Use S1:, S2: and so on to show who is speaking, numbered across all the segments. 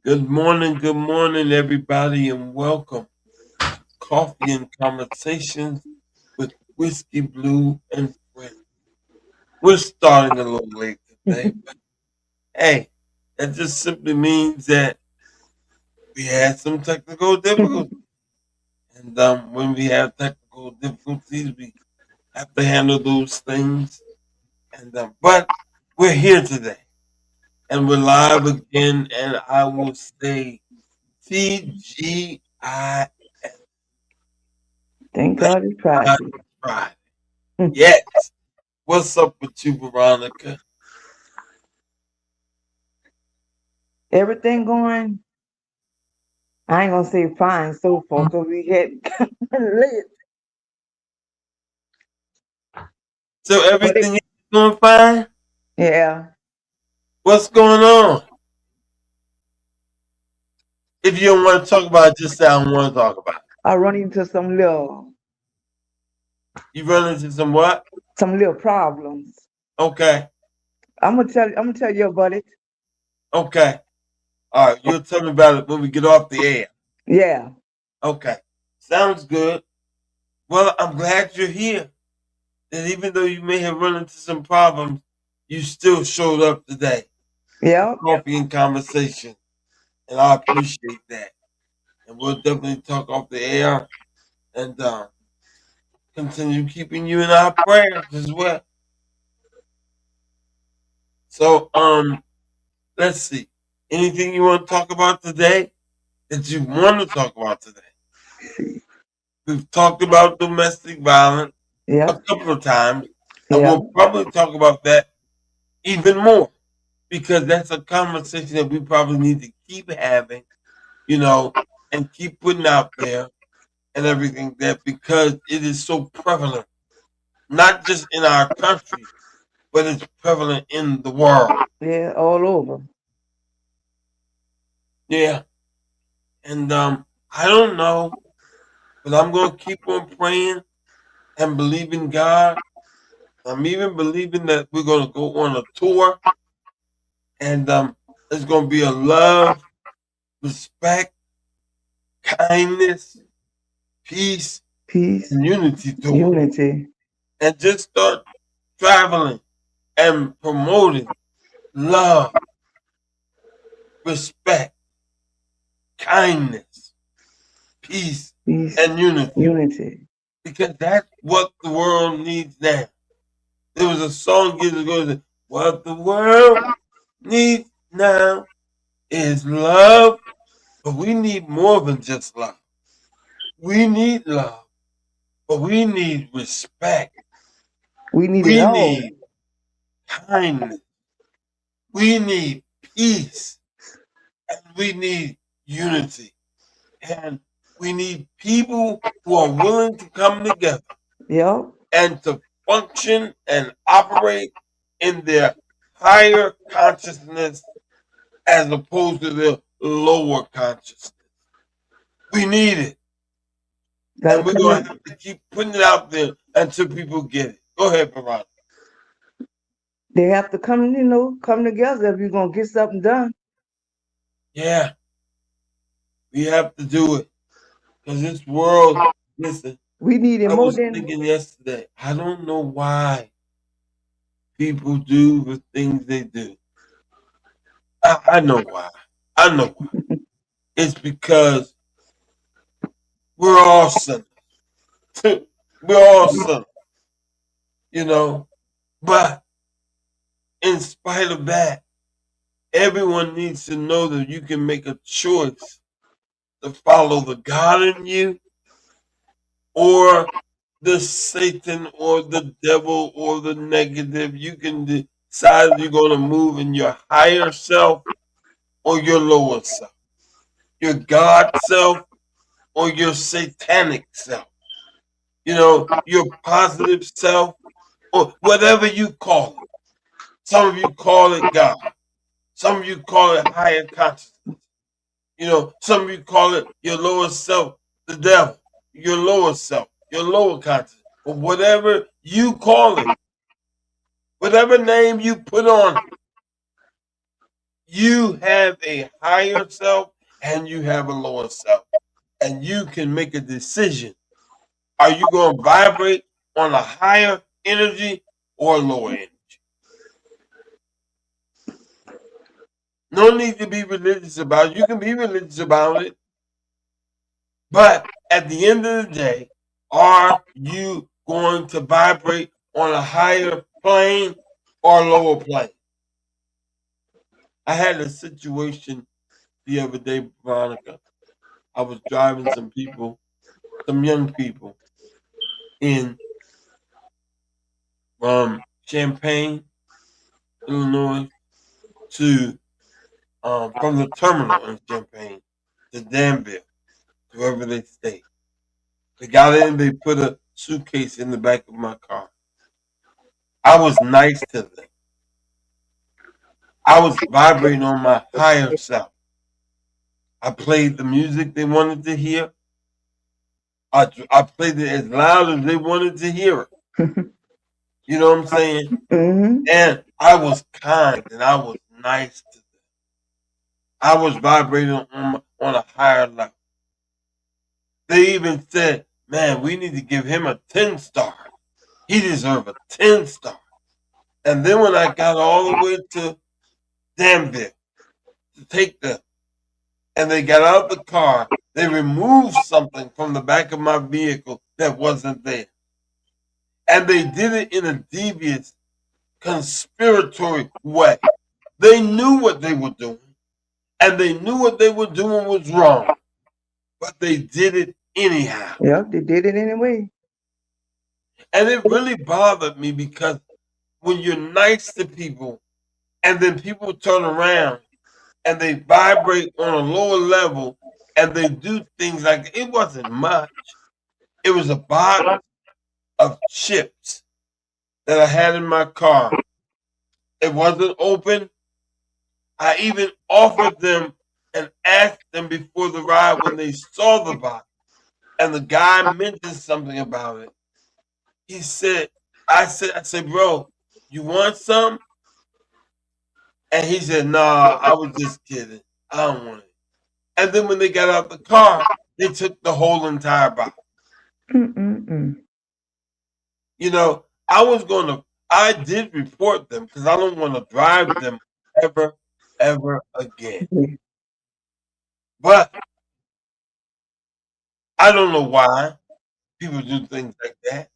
S1: good morning, everybody, and welcome to Coffee and Conversations with Whisky Blue and Friends. We're starting a little late today, but hey, that just simply means that we had some technical difficulties. And when we have technical difficulties, we have to handle those things. But we're here today, and we're live again, and I will say TGI.
S2: Thank
S1: Thank
S2: God it's
S1: God
S2: Friday.
S1: it's Friday. Yes. What's up with you, Veronica?
S2: Everything going, I ain't gonna say fine so far because we had late.
S1: So
S2: But
S1: everything is going fine?
S2: yeah,
S1: What's going on? If you don't want to talk about it, just say I don't want to talk about it.
S2: I run into
S1: You run into some what?
S2: some little problems.
S1: Okay.
S2: I'm gonna tell you about it.
S1: Okay. All right. You'll tell me about it when we get off the air.
S2: Yeah.
S1: Okay. Sounds good. Well, I'm glad you're here. And even though you may have run into some problems, you still showed up today for
S2: Yeah.
S1: coffee and conversation. And I appreciate that. And we'll definitely talk off the air and continue keeping you in our prayers as well. So, let's see. Anything you want to talk about today that you want to talk about today? We've talked about domestic violence a
S2: Yeah.
S1: couple of times, and
S2: Yeah.
S1: we'll probably talk about that even more because that's a conversation that we probably need to keep having, you know, and keep putting out there and everything that because it is so prevalent, not just in our country, but it's prevalent in the world.
S2: Yeah. All over.
S1: Yeah. And I don't know, but I'm gonna keep on praying and believing God. I'm even believing that we're gonna go on a tour and it's gonna be a love, respect, kindness, peace,
S2: Peace.
S1: and unity tour.
S2: Unity.
S1: And just start traveling and promoting love, respect, kindness, peace,
S2: Peace.
S1: and unity.
S2: Unity.
S1: Because that's what the world needs now. There was a song years ago that said, what the world needs now is love, but we need more than just love. We need love, but we need respect.
S2: We need it
S1: We
S2: all.
S1: need kindness. We need peace. And we need unity. And we need people who are willing to come together
S2: Yeah.
S1: and to function and operate in their higher consciousness as opposed to their lower consciousness. We need it.
S2: Gotta
S1: And we're
S2: come
S1: going to
S2: in.
S1: have to keep putting it out there until people get it. Go ahead, Veronica.
S2: They have to come together if you're gonna get something done.
S1: Yeah, we have to do it. Because this world, listen,
S2: We need it
S1: I
S2: more
S1: was
S2: than
S1: thinking yesterday, I don't know why people do the things they do. I know why. I know why. It's because we're all sinners. We're all sinners, you know. But in spite of that, everyone needs to know that you can make a choice to follow the God in you or the Satan or the devil or the negative. You can decide if you're going to move in your higher self or your lower self, your God self or your satanic self, your positive self or whatever you call it. Some of you call it God. Some of you call it higher consciousness. Some of you call it your lower self, the devil, your lower self, your lower consciousness, or whatever you call it, whatever name you put on it, You have a higher self and you have a lower self. And you can make a decision. Are you going to vibrate on a higher energy or a lower energy? No need to be religious about it. You can be religious about it. But at the end of the day, are you going to vibrate on a higher plane or a lower plane? I had a situation the other day, Veronica. I was driving some people, some young people, in Champaign, Illinois, to from the terminal in Champaign to Danville, to wherever they stay. They got in, they put a suitcase in the back of my car. I was nice to them. I was vibrating on my higher self. I played the music they wanted to hear. I played it as loud as they wanted to hear it. You know what I'm saying?
S2: Mm-hmm.
S1: And I was kind and I was nice to them. I was vibrating on a higher level. They even said, man, we need to give him a 10 star. He deserves a 10 star. And then when I got all the way to Danville to take them, and they got out the car, they removed something from the back of my vehicle that wasn't there. And they did it in a devious, conspiratory way. They knew what they were doing, and they knew what they were doing was wrong, but they did it anyhow.
S2: Yep, they did it anyway.
S1: And it really bothered me because when you're nice to people and then people turn around and they vibrate on a lower level and they do things like it wasn't much. It was a box of chips that I had in my car. It wasn't open. I even offered them and asked them before the ride when they saw the box. And the guy mentioned something about it. He said, I said, bro, you want some? And he said, nah, I was just kidding. I don't want it. And then when they got out the car, they took the whole entire box.
S2: Mm-mm-mm.
S1: You know, I did report them because I don't want to drive them ever, ever again.
S2: Yeah.
S1: But I don't know why people do things like that.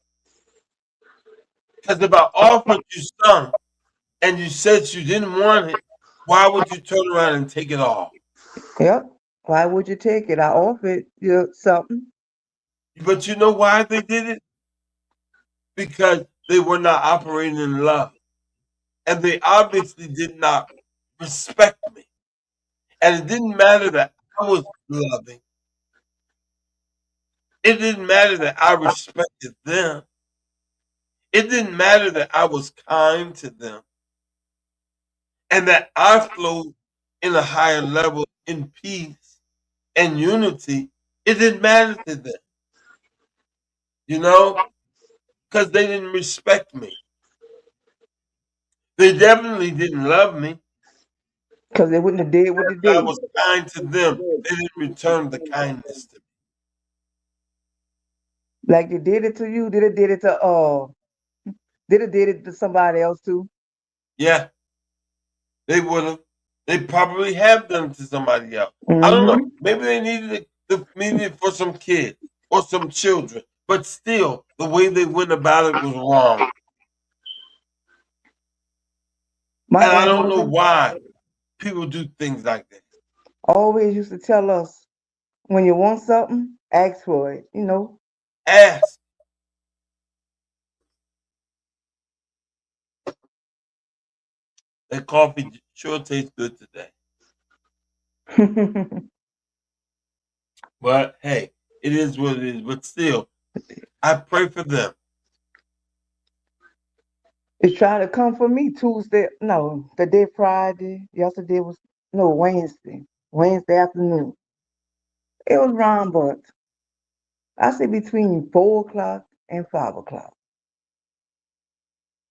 S1: Because if I offered you some and you said you didn't want it, why would you turn around and take it all?
S2: Yep. Why would you take it? I offered you something.
S1: But you know why they did it? Because they were not operating in love. And they obviously did not respect me. And it didn't matter that I was loving. It didn't matter that I respected them. It didn't matter that I was kind to them and that I flowed in a higher level in peace and unity. It didn't matter to them, you know, because they didn't respect me. They definitely didn't love me.
S2: Because they wouldn't have did what they
S1: I
S2: did.
S1: was kind to them. They didn't return the kindness to me.
S2: Like they did it to you, did it did it to somebody else too.
S1: Yeah, they would have. They probably have done it to somebody else. I don't know.
S2: Mm-hmm.
S1: Maybe they needed it for some kids or some children. But still, the way they went about it was wrong.
S2: My
S1: And I don't know
S2: grandmother
S1: why people do things like that.
S2: always used to tell us, when you want something, ask for it, you know.
S1: Ask. That coffee sure tastes good today. But hey, it is what it is. But still, I pray for them.
S2: It's trying to come for me Tuesday. No, the day Friday. Yesterday was no Wednesday. Wednesday afternoon. It was round, but I say between 4 o'clock and 5 o'clock.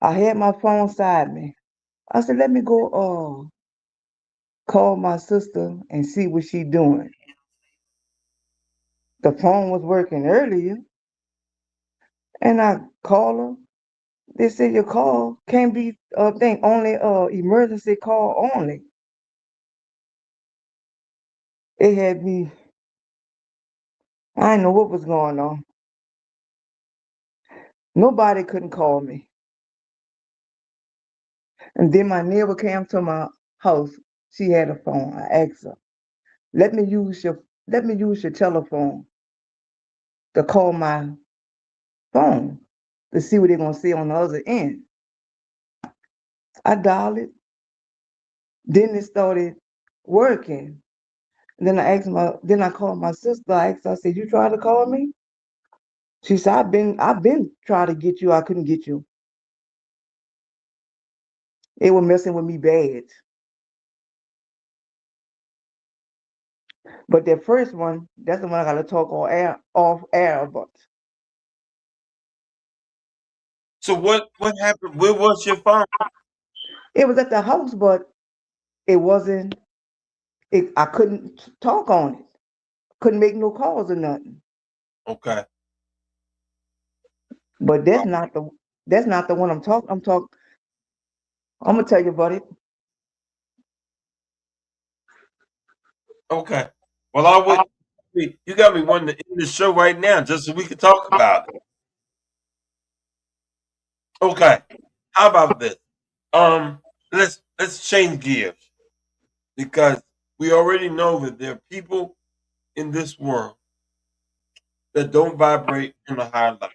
S2: I had my phone side me. I said, let me go. call my sister and see what she doing. The phone was working earlier, and I call her. They said your call can't be thing only emergency call only. It had me. I didn't know what was going on. Nobody couldn't call me. And then my neighbor came to my house. She had a phone. I asked her, let me use your telephone to call my phone to see what they're gonna say on the other end. I dialed it. Then it started working. Then I called my sister. I asked her, I said, you tried to call me? She said, I've been trying to get you. I couldn't get you. It was messing with me bad. But that first one, that's the one I gotta talk off air about.
S1: So what happened? Where was your phone?
S2: It was at the house, but it wasn't. I couldn't talk on it. Couldn't make no calls or nothing.
S1: Okay.
S2: But that's not the one I'm talking. I'm gonna tell you about it.
S1: Okay. Well, I would. You got me wanting to end the show right now, just so we can talk about it. Okay. How about this? Um, let's change gears because we already know that there are people in this world that don't vibrate on a high level.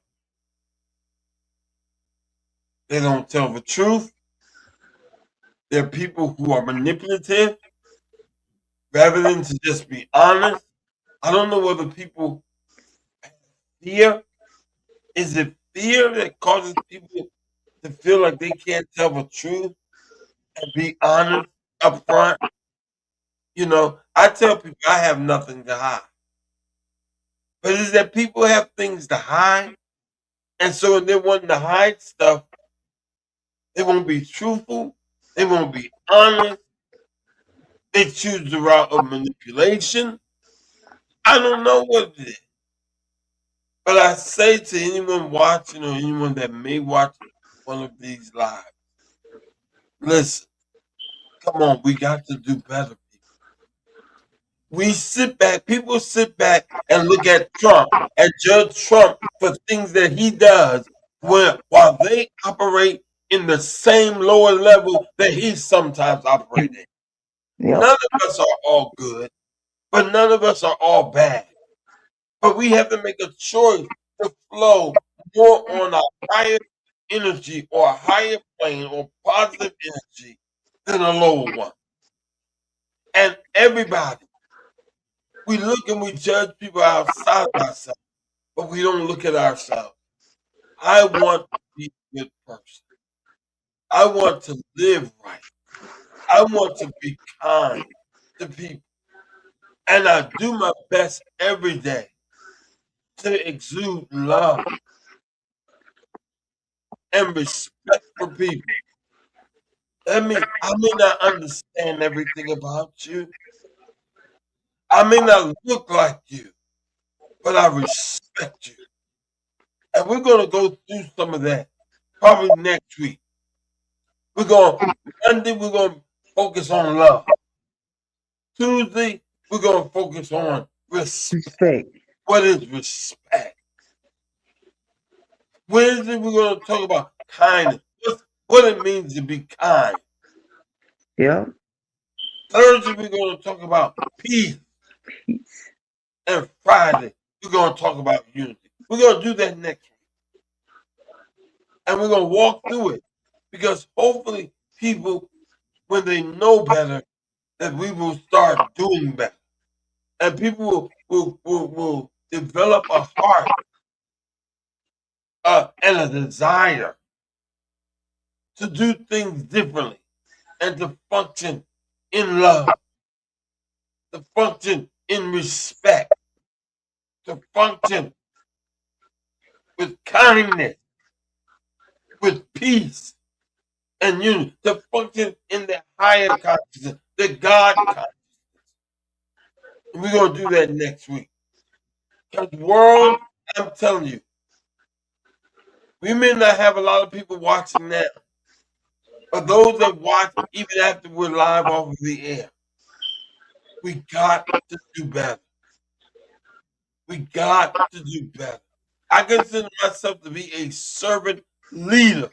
S1: They don't tell the truth. There are people who are manipulative rather than to just be honest. I don't know whether people fear. Is it fear that causes people to feel like they can't tell the truth and be honest up front? I tell people I have nothing to hide. But is that people have things to hide? And so when they're wanting to hide stuff, they won't be truthful, they won't be honest, they choose the route of manipulation. I don't know what it is. But I say to anyone watching or anyone that may watch one of these lives, listen, come on, we got to do better. We sit back, people sit back and look at Trump and judge Trump for things that he does while they operate in the same lower level that he sometimes operates in.
S2: Yep.
S1: None of us are all good, but none of us are all bad. But we have to make a choice to flow more on a higher energy or a higher plane or positive energy than a lower one. And everybody, we look and we judge people outside of ourselves, but we don't look at ourselves. I want to be a good person. I want to live right. I want to be kind to people. And I do my best every day to exude love and respect for people. I may not understand everything about you. I may not look like you, but I respect you. And we're going to go through some of that probably next week. Monday, we're going to focus on love. Tuesday, we're going to focus on respect.
S2: Respect.
S1: What is respect? Wednesday, we're going to talk about kindness. What it means to be kind.
S2: Yep.
S1: Thursday, we're going to talk about peace. And Friday, we're going to talk about unity. We're going to do that next week. And we're going to walk through it because hopefully people, when they know better, that we will start doing better. And people will develop a heart and a desire to do things differently and to function in love, to function in respect, to function with kindness, with peace and unity, to function in the higher consciousness the God consciousness. And we're going to do that next week. Because the world, I'm telling you, we may not have a lot of people watching now, but those that watch even after we're live off of the air, we got to do better. We got to do better. I consider myself to be a servant leader,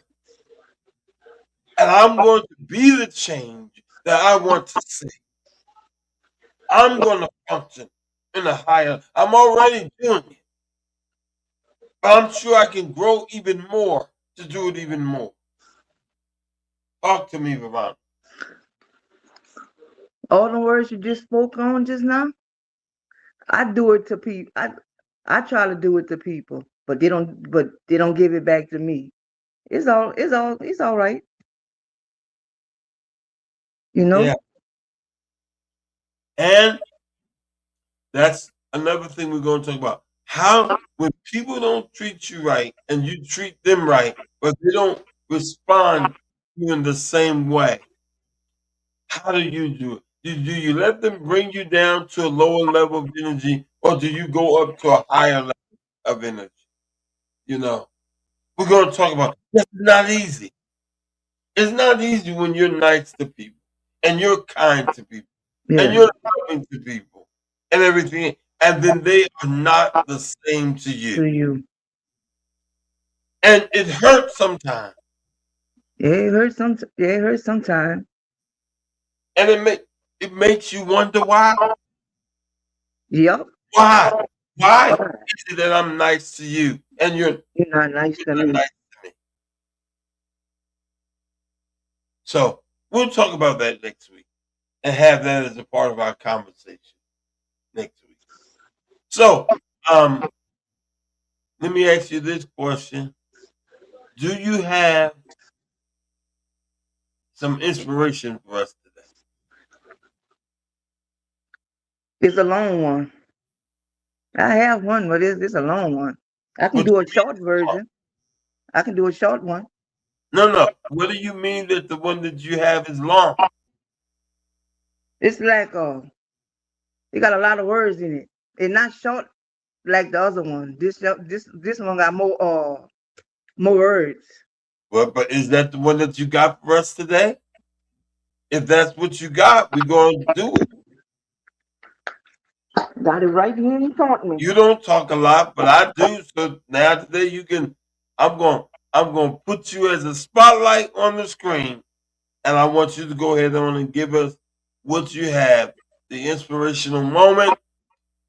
S1: and I'm going to be the change that I want to see. I'm going to function in a higher. I'm already doing it, but I'm sure I can grow even more to do it even more. Talk to me, Veronica.
S2: All the words you just spoke on just now, I do it to people. I try to do it to people, but they don't give it back to me. It's all right, you
S1: Yeah,
S2: know?
S1: and that's another thing we're going to talk about. How when people don't treat you right and you treat them right, but they don't respond to you in the same way, how do you do it? Do you let them bring you down to a lower level of energy, or do you go up to a higher level of energy? You know, we're going to talk about that's not easy. It's not easy when you're nice to people and you're kind to people and
S2: Yeah,
S1: you're loving to people and everything, and then they are not the same to
S2: to
S1: you.
S2: you.
S1: And it hurts sometimes.
S2: Yeah, it hurts some. Yeah, it hurts sometimes.
S1: And it makes you wonder why.
S2: Yep.
S1: Why? Why
S2: Why?
S1: is it that I'm nice to you and you're
S2: You're not nice to
S1: not
S2: me.
S1: nice to me? So we'll talk about that next week and have that as a part of our conversation next week. So let me ask you this question. Do you have some inspiration for us today?
S2: It's a long one. I have one, but it's a long one. I can
S1: What
S2: do a
S1: you mean
S2: short
S1: it's long?
S2: version. I can do a short one.
S1: No, no. What do you mean that the one that you have is long?
S2: It's like it got a lot of words in it. It's not short like the other one. This one got more words.
S1: Well, but is that the one that you got for us today? If that's what you got, we're going to do it.
S2: Got it right here in front of me.
S1: You don't talk a lot, but I do. So now today you can. I'm going. I'm going to put you as a spotlight on the screen, and I want you to go ahead on and give us what you have. The inspirational moment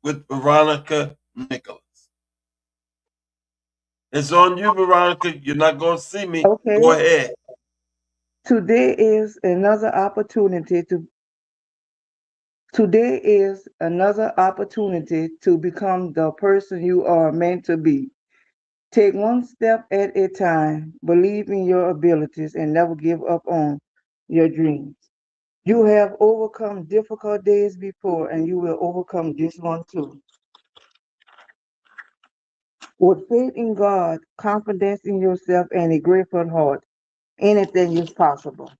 S1: with Veronica Nicholas. It's on you, Veronica. You're not going to see me. Go
S2: Okay.
S1: ahead.
S2: Today is another opportunity to Today is another opportunity to become the person you are meant to be. Take one step at a time, believe in your abilities, and never give up on your dreams. You have overcome difficult days before, and you will overcome this one too. With faith in God, confidence in yourself, and a grateful heart, anything is possible.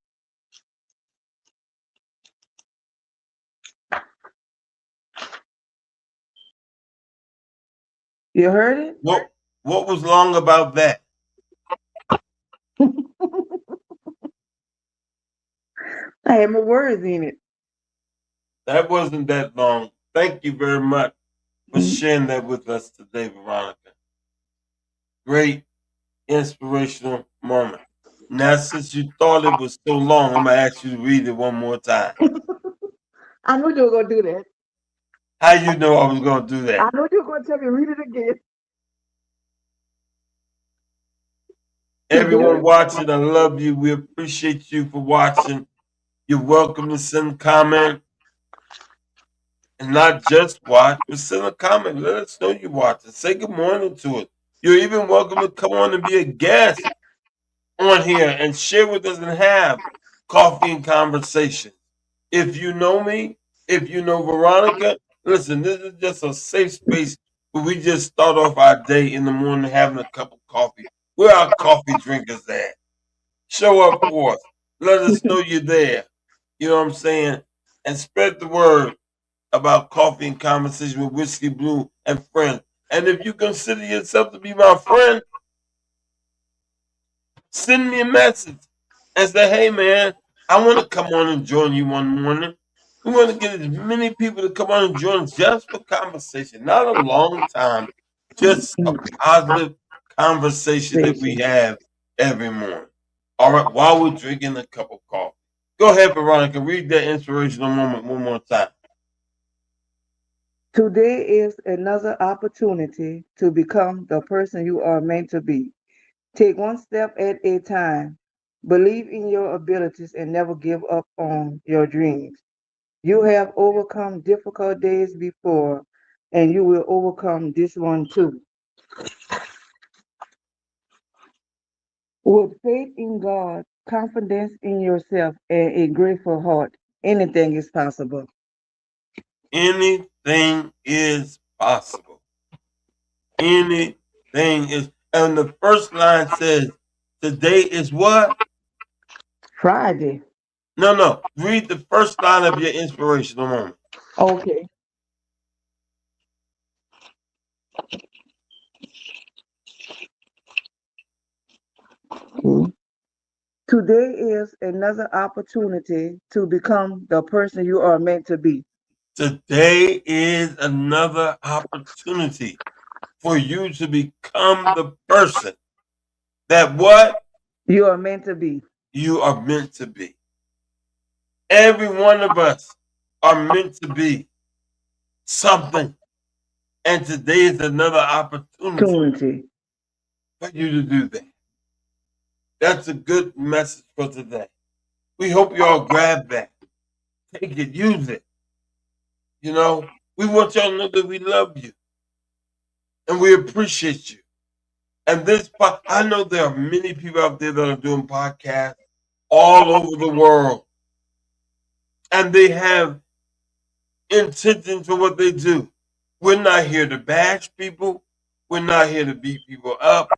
S2: You heard it?
S1: What was long about that?
S2: I had more words in it.
S1: That wasn't that long. Thank you very much for
S2: Mm.
S1: sharing that with us today, Veronica. Great inspirational moment. Now, since you thought it was so long, I'm gonna ask you to read it one more time.
S2: I knew you were going to do that.
S1: How you know I was gonna do
S2: I
S1: that?
S2: knew you were going to tell me, read it again.
S1: Everyone
S2: Today,
S1: watching, I love you. We appreciate you for watching. You're welcome to send a comment and not just watch, but send a comment. Let us know you watch it. Say good morning to it. You're even welcome to come on and be a guest on here and share with us and have coffee and conversation. If you know me, if you know Veronica, listen, this is just a safe space where we just start off our day in the morning having a cup of coffee. Where our coffee drinkers at? Show up for us. Let us know you're there. You know what I'm saying? and spread the word about coffee and conversation with Whiskey Blu and friends. And if you consider yourself to be my friend, send me a message and say, hey man, I want to come on and join you one morning. We want to get as many people to come on and join us just for conversation, not a long time, just a positive conversation that we
S2: Station.
S1: have every morning. All right, while we're drinking a cup of coffee. Go ahead, Veronica, read that inspirational moment one more time.
S2: Today is another opportunity to become the person you are meant to be. Take one step at a time. Believe in your abilities and never give up on your dreams. You have overcome difficult days before, and you will overcome this one too. With faith in God, confidence in yourself, and a grateful heart, anything is possible.
S1: Anything is possible. Anything is. And the first line says, today is what?
S2: Friday.
S1: No, no. Read the first line of your inspirational moment.
S2: Okay. Today is another opportunity to become the person you are meant to be.
S1: Today is another opportunity for you to become the person that what
S2: You are meant to be.
S1: you are meant to be. Every one of us are meant to be something. And today is another opportunity
S2: Opportunity.
S1: for you to do that. That's a good message for today. We hope you all grab that. Take it, use it. You know, we want y'all to know that we love you and we appreciate you. And I know there are many people out there that are doing podcasts all over the world, and they have intention for what they do. We're not here to bash people. We're not here to beat people up.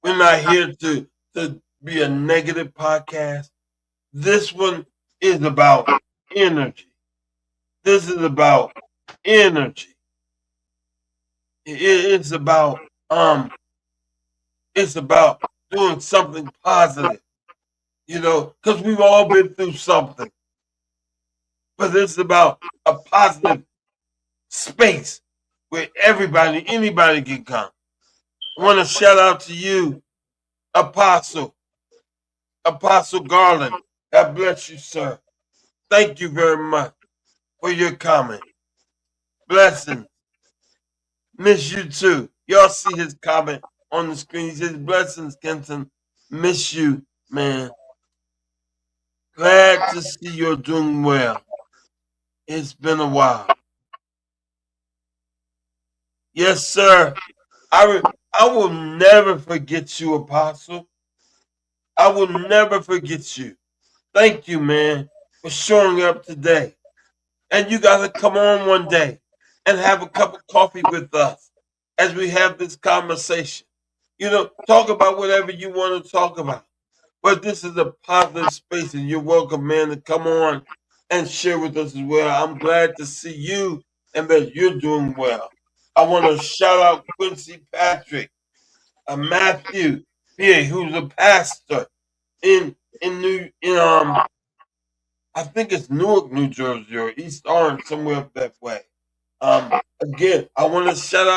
S1: We're not here to be a negative podcast. This one is about energy. This is about energy. It's about it's about doing something positive, because we've all been through something. But it's about a positive space where anybody can come. I want to shout out to you, Apostle, Apostle Garland. God bless you, sir. Thank you very much for your comment. Blessings. Miss you too. Y'all see his comment on the screen. He says, blessings, Kenton. Miss you, man. Glad to see you're doing well. It's been a while. Yes, sir. I will never forget you, Apostle. I will never forget you. Thank you, man, for showing up today. And you got to come on one day and have a cup of coffee with us as we have this conversation. Talk about whatever you want to talk about. But this is a positive space, and you're welcome, man, to come on and share with us as well. I'm glad to see you and that you're doing well. I want to shout out Quincy Patrick, Matthew P.A., who's a pastor in New in I think it's Newark, New Jersey, or East Orange, somewhere up that way. Again, I want to shout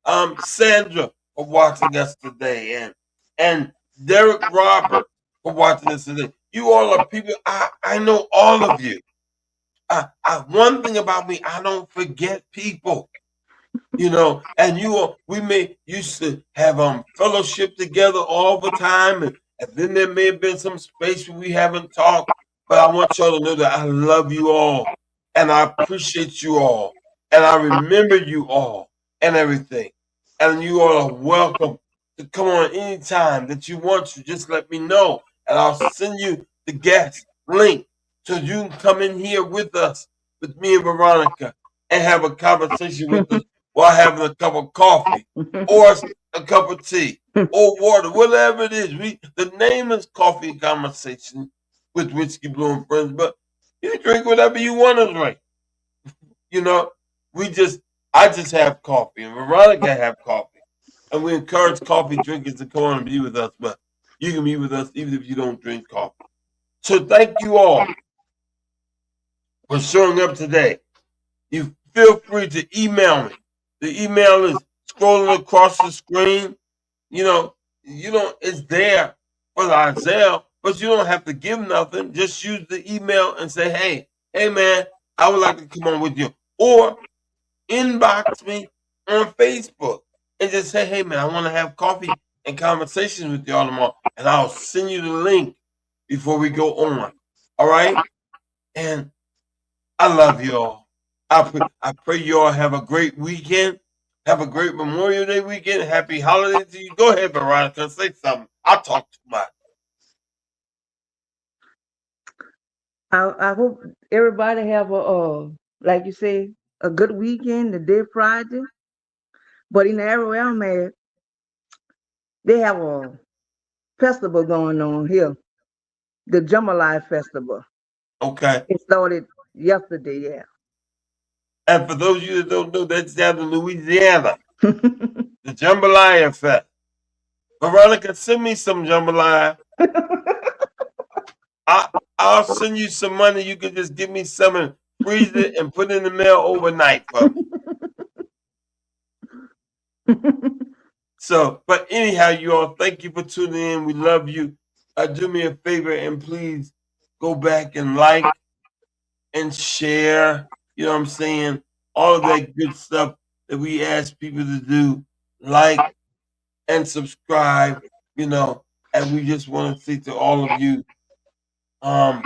S1: out Sandra for watching us today, and Derek Robert for watching us today. You all are people. I know all of you. One thing about me, I don't forget people. And we may used to have fellowship together all the time, and then there may have been some space where we haven't talked, but I want y'all to know that I love you all and I appreciate you all and I remember you all and everything, and you all are welcome to come on anytime that you want to. Just let me know and I'll send you the guest link so you can come in here with us, with me and Veronica, and have a conversation with us while having a cup of coffee or a cup of tea or water, whatever it is. The name is Coffee and Conversation with Whisky Blu and Friends, but You drink whatever you want to drink. You know, we just I just have coffee, and Veronica have coffee, and we encourage coffee drinkers to come on and be with us. But you can be with us even if you don't drink coffee. So thank you all for showing up today. You feel free to email me. The email is scrolling across the screen. You don't. It's there for the Isaiah, but you don't have to give nothing. Just use the email and say, hey man, I would like to come on with you, or inbox me on Facebook and just say, hey man, I want to have coffee and conversations with y'all tomorrow, and I'll send you the link before we go on. All right, and I love you all. I pray you all have a great weekend. Have a great Memorial Day weekend. Happy holidays to you. Go ahead, Veronica. Say something. I talk too much.
S2: I hope everybody have a like you say, a good weekend, the day Friday. But in the area where I'm at, they have a festival going on here, the Jambalaya Festival.
S1: Okay.
S2: It started yesterday, yeah.
S1: And for those of you that don't know, that's down in Louisiana. The Jambalaya Fest. Veronica, send me some jambalaya. I I'll send you some money. You can just give me some and freeze it and put it in the mail overnight for me. So, but anyhow, you all, thank you for tuning in. We love you. Do me a favor and please go back and like and share. You know what I'm saying? All of that good stuff that we ask people to do. Like and subscribe. You know, and we just want to say to all of you, um,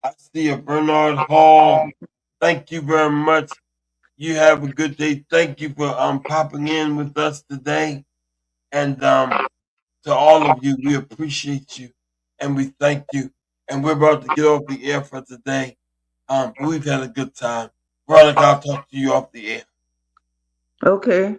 S1: I see a Bernard Hall. Thank you very much. You have a good day. Thank you for popping in with us today. And to all of you, we appreciate you and we thank you. And we're about to get off the air for today. But we've had a good time. Veronica, I'll talk to you off the air.
S2: Okay.